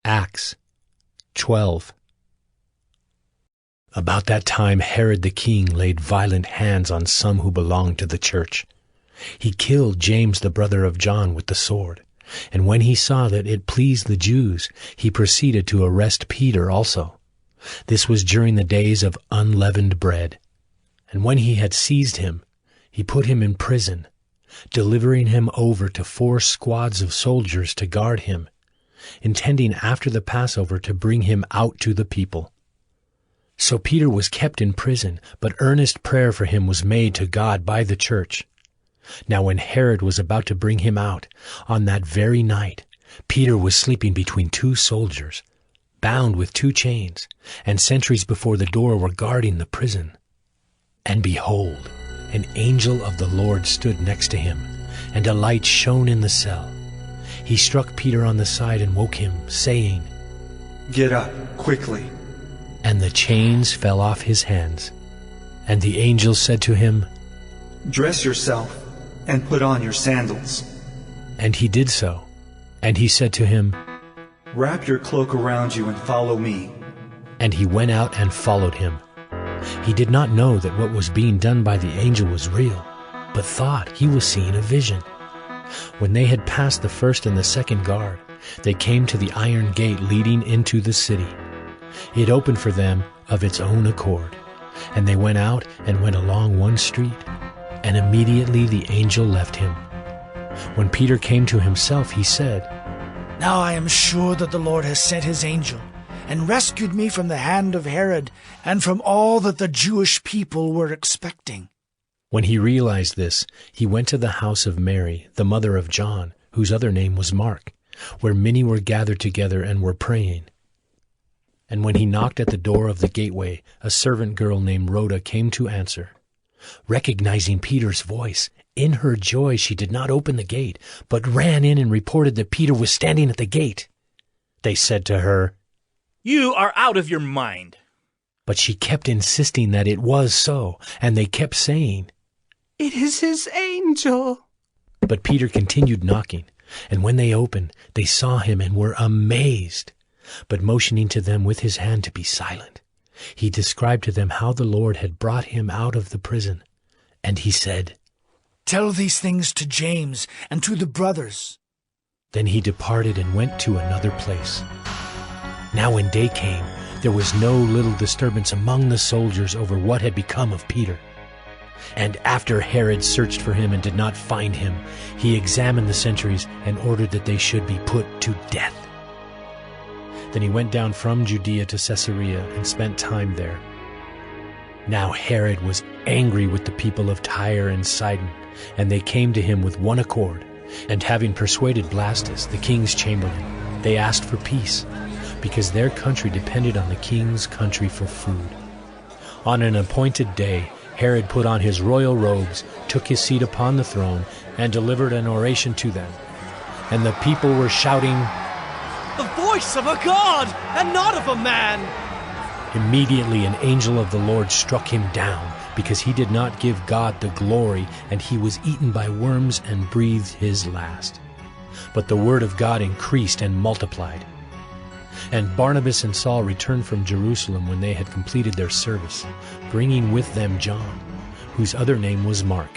Acts 12. About that time Herod the king laid violent hands on some who belonged to the church. He killed James the brother of John with the sword, and when he saw that it pleased the Jews, he proceeded to arrest Peter also. This was during the days of unleavened bread. And when he had seized him, he put him in prison, delivering him over to 4 squads of soldiers to guard him, intending after the Passover to bring him out to the people. So Peter was kept in prison, but earnest prayer for him was made to God by the church. Now when Herod was about to bring him out, on that very night, Peter was sleeping between 2 soldiers, bound with 2 chains, and sentries before the door were guarding the prison. And behold, an angel of the Lord stood next to him, and a light shone in the cell. He struck Peter on the side and woke him, saying, "Get up, quickly." And the chains fell off his hands. And the angel said to him, "Dress yourself and put on your sandals." And he did so. And he said to him, "Wrap your cloak around you and follow me." And he went out and followed him. He did not know that what was being done by the angel was real, but thought he was seeing a vision. When they had passed the first and the second guard, they came to the iron gate leading into the city. It opened for them of its own accord, and they went out and went along one street, and immediately the angel left him. When Peter came to himself, he said, "Now I am sure that the Lord has sent his angel and rescued me from the hand of Herod and from all that the Jewish people were expecting." When he realized this, he went to the house of Mary, the mother of John, whose other name was Mark, where many were gathered together and were praying. And when he knocked at the door of the gateway, a servant girl named Rhoda came to answer. Recognizing Peter's voice, in her joy she did not open the gate, but ran in and reported that Peter was standing at the gate. They said to her, "You are out of your mind." But she kept insisting that it was so, and they kept saying, "It is his angel." But Peter continued knocking, and when they opened, they saw him and were amazed. But motioning to them with his hand to be silent, he described to them how the Lord had brought him out of the prison. And he said, "Tell these things to James and to the brothers." Then he departed and went to another place. Now when day came, there was no little disturbance among the soldiers over what had become of Peter. And after Herod searched for him and did not find him, he examined the sentries and ordered that they should be put to death. Then he went down from Judea to Caesarea and spent time there. Now Herod was angry with the people of Tyre and Sidon, and they came to him with one accord. And having persuaded Blastus, the king's chamberlain, they asked for peace, because their country depended on the king's country for food. On an appointed day, Herod put on his royal robes, took his seat upon the throne, and delivered an oration to them. And the people were shouting, "The voice of a god, and not of a man!" Immediately an angel of the Lord struck him down, because he did not give God the glory, and he was eaten by worms and breathed his last. But the word of God increased and multiplied. And Barnabas and Saul returned from Jerusalem when they had completed their service, bringing with them John, whose other name was Mark.